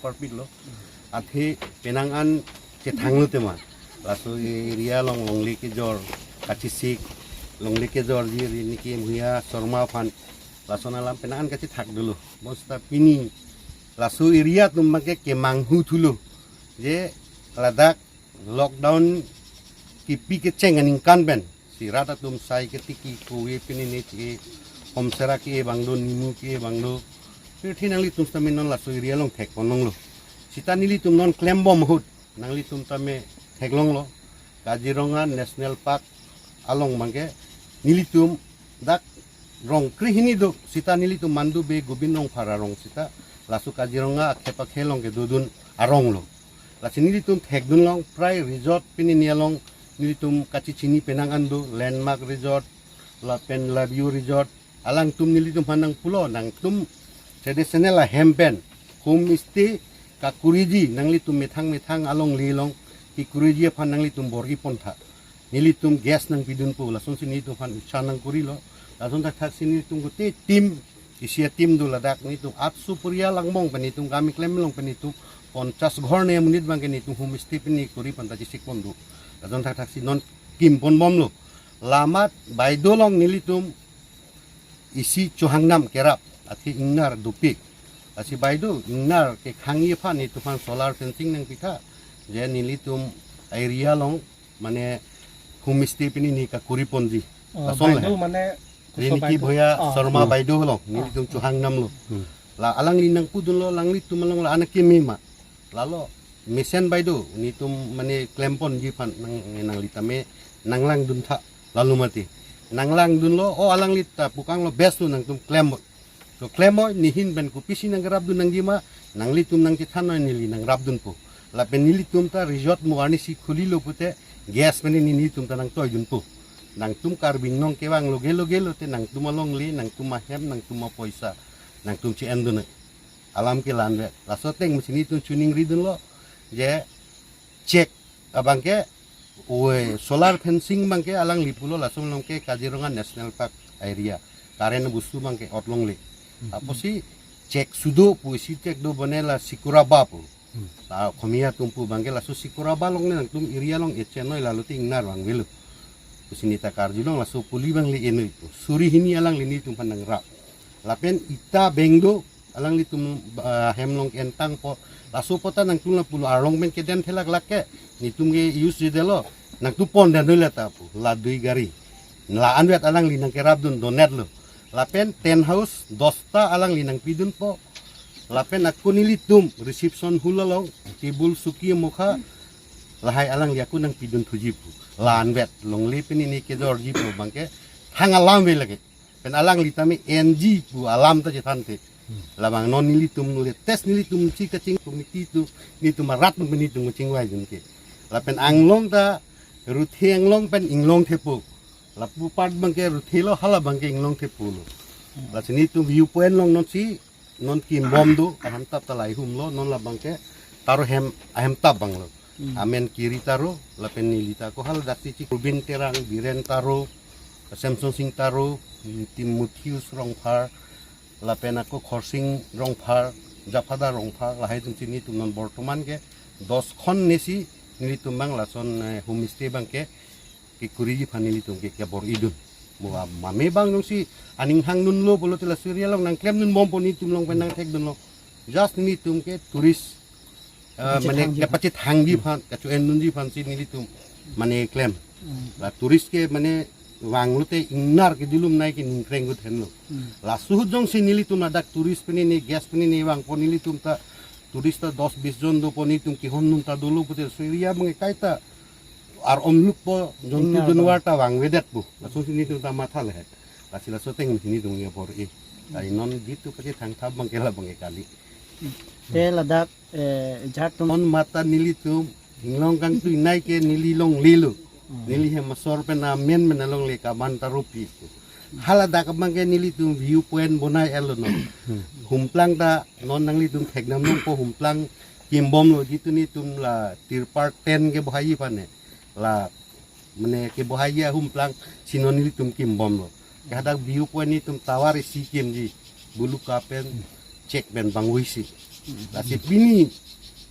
parpit lo athe penangan ke thanglu tema laso area longli ke jor kachisik longli ke jor ji niki muya sorma fan laso nalam penangan kachi thak dulu bosta pini laso area tumbake ke manghu thulu je ladak lockdown kipi ke cenganing kan ben si rata tum sai ke tiki kuwe pini ne che homsera ke bangdo nimu ke bangdo Piti nangli tum tame non la soiria long thek ponong lo. Sita nili tum non klembom hut nangli tum tame thek long lo. Kaziranga National Park along mangke nili tum dak rong krihini do sita nili tum mandu be gobinong para rong sita lasu Kaziranga kepa khelong ke dudun arong lo. Lasi nili tum thek dun long prai resort pini nialong nili tum kaci chini penangan do landmark resort la pen la view resort alang tum nili tum handang pulo nang tum tradisional la hempen homestay ka kuriji nangli tum methang along lilong ki kuriji phan nangli tum borgi pontha nili tum gas nang pidun pu lasun sini tum phan chanang kurilo lasun tak sini tum gote tim isia tim do ladak ni tum 800 puria langmong pani tum kami klem long pani tum 50 ghor ne munit bang ni tum homestay pani kuri panta jisik pondu lasun tak sin non kim pon bom lo lamat baidolong nili tum isi chuhangnam kerap ati ingnar dupik asi baido ingnar ke khangi phan ni tufan solar fencing nang pika je nili tum area long mane homestay pini ni ka kuriponji asol baido mane rini ki bhoya sarma baido long nili tum chuhangnam lo la alang linang pudun lo langli tum long la anak ki mima lalo mesen baido ni tum mane klempon ji phan nang litame nanglang dun tha lalu mati nanglang dun lo alang lita pukang lo best lo nang tum klem so klemo nihin ben kupisi nang rabdun nang jima nang litum nang kitano nili nang rabdun po la ben nili tum ta resort mo ani si khuli lo pute gas men ni tum ta nang toy dun po nang tum karbing nong kewang lo gelo te nang tum along li nang tum hem nang tum poisa nang tum ci endun alam ke lan la so teng mesini tum tuning ridun lo je cek abang ke oe solar fencing bangke alang lipulo langsung long ke Kaziranga National Park area karen busu bangke otlong li apa sih cek sudo puisi cek do bonela sikuraba pu la komia tumpu bangke lasu sikuraba long ne tum iria long echenoi lalu tingnar bang welu kusini takar jilong lasu puli bang li enu itu suri hini alang lini tum pandang rap lapen ita bengdo alang li tum hemlong entang po lasu pota nang tum la pulu arong men keden thelak lakke ni tum ge use jidelo nang tu pon dan dola tapu la dui gari la anwet alang li nang kerab dun donet lo lapen 10 house dosta alang linang pidun po lapen aku nilitum reception hulalong tibul suki mukha lahai alang liaku nang pidun tujipu lan wet long lipin ini ke dorji po bangke hang alam we lagi pen alang litami NG pu alam ta jethante lamang non nilitum nulit tes nilitum ci kacing komiti tu nitum marat menitum cing wai jun ke lapen anglong ta ruthiang long pen inglong tepu lapu part bangke ruthilo hala bangke inglong ke pulo la sini tu viewpoint long non si non kim bom do aham tap talai hum lo non la bangke taro hem aham tap bang lo amen kiri taro la penilita ko hal dakti ci bin terang biren taro Samsung sing taro Timotheus rong par la penako khorsing rong par japada rong par la hai tum sini tum non bortoman ke 10 khon nesi ni tum bang la son homestay bangke ki kuriji panili tum ke bor idun buah mame bang nung si aning hang nun lo polo tela surya long nang klem nun bompo ni tum long penang tek dun lo just ni tum ke turis mane kapacit hang di phan kacu en nun di phan si ni tum mane klem la turis ke mane wang lu te ingnar ke dilum nai ke ningkreng gut hen lo la suhut jong si nili tum adak turis peni ni gas peni ni wang po nili tum ta turis ta 10-20 jon do po ni tum ki hon nun ta dulu putel surya mange kaita ar omluk po jontu dunwar ta wang wedet bu langsung sini tu ta matha le la sila soteng sini tu nge por e ai non gitu pake thang thab bangkela bange kali te ladak jhat tum on mata nili tu inglong kang tu nai ke nili long lilu nili he masor pe na men menalong le ka ban tarupi hala dak bangke nili tu view point bonai elo no humplang ta non nang li tu thek nam nong po humplang kimbom lo gitu ni tum la tirpar 10 ke bahai pane la mene ke bohaya humplang sinonili tum kim bom lo kadak view point ni tum tawari si kim ji bulu kapen cek ben bang wisi Lasi pini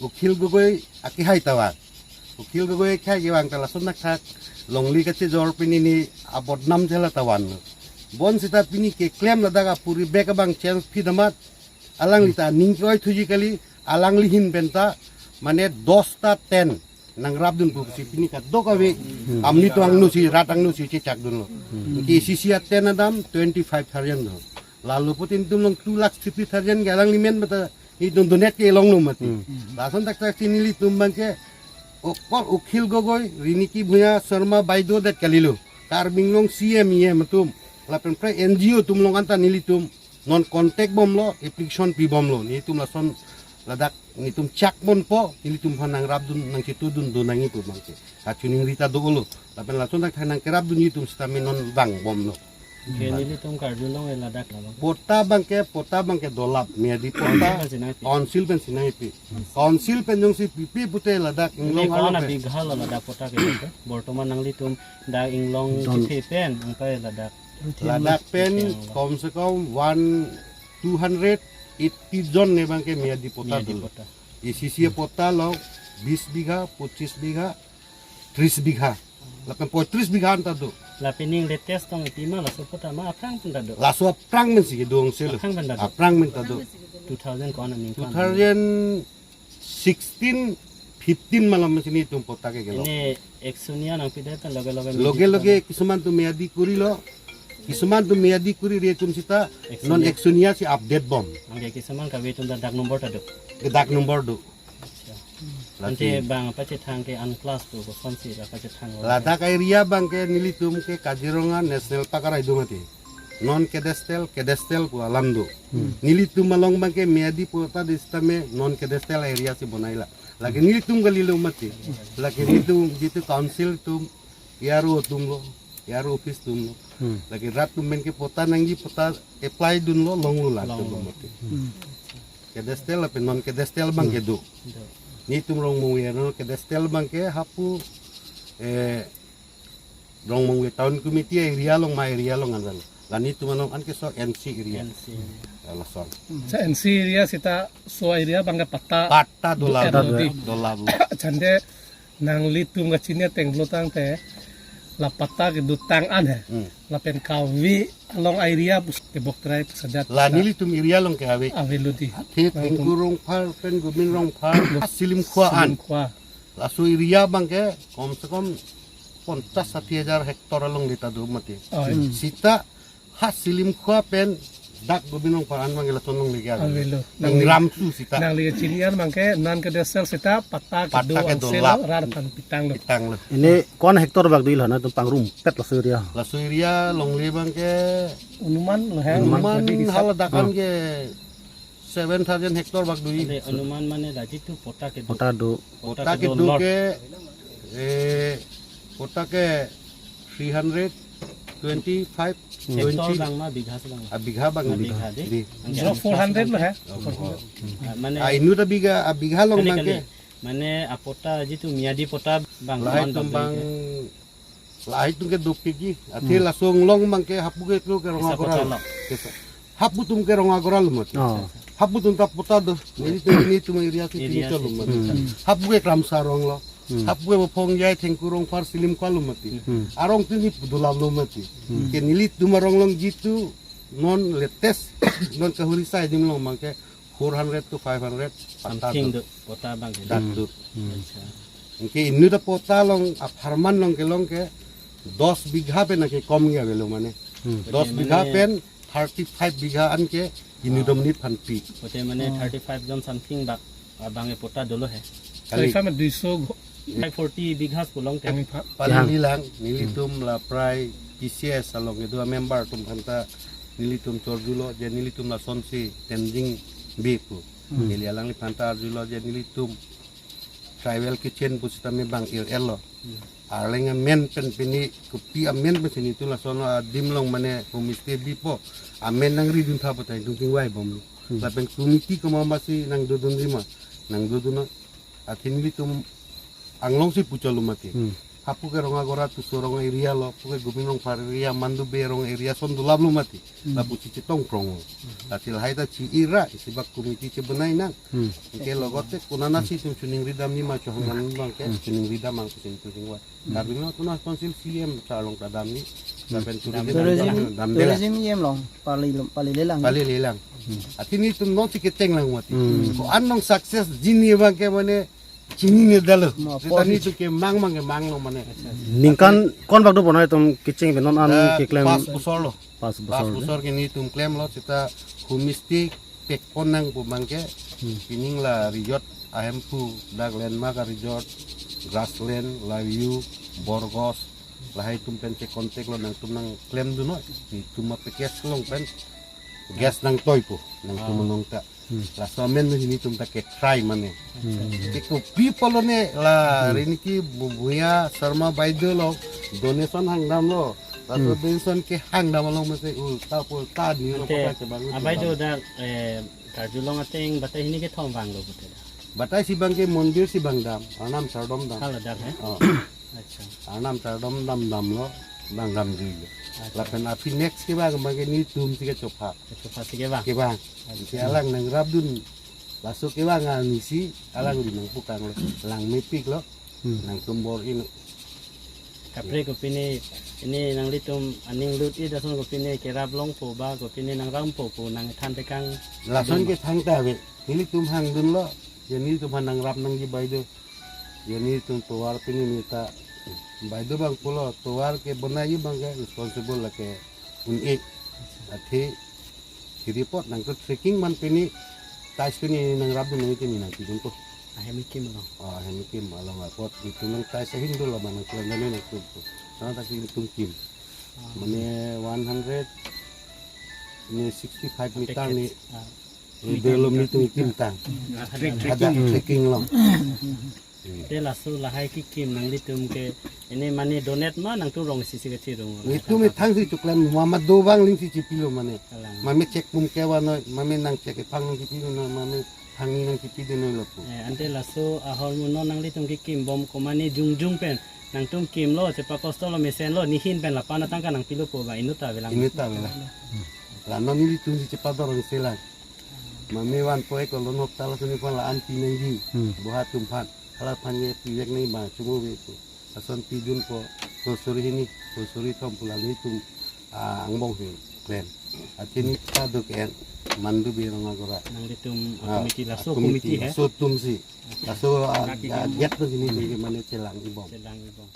ukil gogoi aki hai tawa. Ukil gogoi khai ge wang tala sonak thak longli kache jor pini ni abot nam jela tawan. Bon sita pini ke claim la daga puri beka bang chance pidamat alang lita ningkoi thuji kali alang lihin benta mane 10 ta 10 nang rabdun pu si pini ka dokawe amni to angnu si ratang nu si cecak dun lo. Ki sisia 10 adam 25,000 lo. Lalu putin tum long 2,50,000 ke alang limen bata itu donet ke long no mati. Lason tak tak sinili tumbang ke okol ukhil gogoi riniki bhuya Sharma baido dat kalilo. Karbing long CM matum. Lapen pre NGO tum long anta nili tum non contact bom lo application pi bom lo ni tum lason ladak ni tum cak mon po nili tum hanang rabdun nang situ dun donang itu mangke. Acuning rita do lo. Lapen lason tak hanang kerabdun itu stame non bang bom lo. Nili tum kardulong ladak labang. Pota bangke dolap miadi pota council pen sinaipi council pen jong si pipi pute ladak Ini inglong kau na alo pe bigha lo ladak pota gitu. Bortoman nang litum da inglong cipen angkai ladak pen kom se kom 280 jon ne bangke miadi pota dulu pota. isi pota lo 20 bighah 25 bighah 30 bighah lapen 30 bighah anta do La pening latest tong itima la pota ma aprang pun tado. laso aprang men si dong sel Aprang pun tado. aprang men tado 2000 kau na ning kan. 2016 15 malam sini tum pota ke gelo Ini eksunia nang pidatan loge kisuman tu meadi kuri lo kisuman tu meadi kuri re tum sita non eksunia si update bom Angge kisaman ka wetun da dak nomor tado. gedak nomor do Nanti bang apa cetang ke an class tu ko fancy apa cetang. ladak area bang ke nilitum ke Kajironga National Park ara idu mati non kedestel ku alam do nilitum malong bang ke meadi pota distame non kedestel area si bonaila lagi nilitum galilo mati lagi nilitum gitu council tum yaru tum lo yaru office tum lo lagi rat tum men ke pota nanggi pota apply dun lo long lo lat tum mati kedestel apa non kedestel bang ke do ni tum rong mong yero kedestel bang ke hapu rong mong tahun committee area long ma area long andal lani tum manong an ke so NC area alasan Sa NC area sita so area bangga pata pata dolar Erodi. Cande nang litum gacinya teng blotang te la pata ke dutang an la pen kawi along area bus te bok trai sadat lani li tum area long ke ave aveludi te tengkurong par pen gumin rong par silim khuaan kwa lasu area bang ke kom se kom 50-60,000 hektar long lita do mati sita has silim khua pen dak gumin rong par an bang la tonong liga avelo nang ramsu sita nang liga cinian mangke nan ke desel sita pata ke do ke sel dolap. rartan pitang lo pitang lo Ini kon hektar bag dil hana tumpang rumpet lah surya. lasu area long li bang ke unuman lo he man hala dakan ke 7,000 hektar bag dui Ini anuman mana dah itu pota ke do. Kota do pota ke do ke pota ke 325 Hektar 20 bang ma bigha se bang. abigha bang Bigha de. di Bro 400 lo he Mana inu da biga abigha long kali mangke mana apota jitu miadi pota bang lahi man tumbang lahi tu ke dok ki ati lasong long mangke hapu ke tu ke ronga koral hapu tum ke ronga koral mot Oh. hapu tum ta pota do ni tu area ki tin chol mot hapu ke kram sarong lo hapu ke phong jai thengkurong par silim kwalum mati arong tu ni pudulam lo mati ke nilit dumarong long jitu non latest non kahurisa dim long mangke 400 to 500 something do pota bang ke. datu ke inu da pota long aparman long ke 10 bigha pe na ke kom ge velo mane 10 bigha pen 35 bigha an ke inu dom ni phan pi Pote mana 35 jon something bang e pota dolo he. kali Kali 200 40 bighas pulang te. kami pak palilang nilitum la prai PCS along itu member tum kanta nilitum chorjulo je nilitum la sonsi tending bipu nili alang li panta arjulo je nilitum tribal kitchen pusita me bang il elo arlenga men pen pini kupi amen pen sini tu la sono dimlong mane homestay bipo amen nang ridun tha patai dung wai bom la pen kumiti ko mamasi nang dudun rima nang duduna atin nilitum anglong si pucalo mati hapu ke ronga gora tu sorong area lo puke guminong area mandu be rong area son du lablu mati labu cici tong prong atil haita ci ira isibak komiti ci benai nang ke logote kunana si tum chuning ridam ni ma chohang bang ke chuning ridam ang kusin tu singwa tapi no tunas konsil CM calong tadam ni sampai turin dam dela tourism yem long pali lelang bali lelang atini tum no ciketeng lang mati ko anong success jini bang ke mane chini ni dalo tani tu ke mang lo mane ningkan kon bagdo bonai tum kitching benon an ke claim pas busor lo pas pas besar busor ke ni tum claim lo kita humistik pek ponang bu mangke pining la resort ahempu dag landmark resort grassland layu borgos lahai tum pen cek kontek lo nang tum nang claim du no ni tum pekes long pen gas nang toy po nang tum nong ta la somen ni tum ta ke try mane Iko people lo ne la riniki bubuya Sharma Baidu lo donation hangdam lo lalu donation ke hangdam lo mesti ta ni lo ante pakai bangun abai do da karjulong ateng batai hini ke thong bang lo betul batai si bangke mondir si bangdam anam sardom dam kalau dak hai oh acha anam sardom dam lo bangdam ji lapen api next ke bang bangke ni tum si ke copa itu pasti ke bang ke bang si alang nang rabdun lasuk ke bang ngisi alang di nang pukang lo lang mipik lo nang tumbor ini kapre ko pini ini nang litum aning lut I dasun ko pini kerap long po ba ko pini nang rampo po nang than tekang lason ke thang ta ve ini tum hang dun lo yani tum nang rap nang di baido yani tum tuar pini nita baido bang pulo tuar ke benai bang ke responsible la ke un ati report nang ke trekking man pini tais pini nang rap dun ini nang tidun to ahe mikim lo hemi kim alam apot itu nang tais hindu la man ke nang nang tu sana ta ki tum kim mane 100 ni 65 meter ni belum itu kim tang ada trekking long te lasu lahai ki kim nang litum ke ini mani donate ma nang tu rong sisi ke tirung itu mi thang si cuklan Muhammad Dobang ling si cipilo mane kalang mami cek pum kewa no mami nang cek pang nang cipilo no mami hangi nang cipilo no lopo ante lasu ahol muno nang litum ki kim bom ko mani jung pen nang tum kim lo cepa posto lo mesen lo nihin pen la pana tangka nang pilu po ba inuta belang ini ta wala la no ni tu si cepador ng selang mami wan poe ko lo nok tala suni kon la anti nang gi buhat tumpat ala panye piwek ni ba cumo itu ason pidun po suri ini suri tom pulali tum angbong he klen atini ta do ken mandu bi rong agora nang litum komiti lasu komiti he so tum si aso get to sini ni mane celang ibong sedang ibong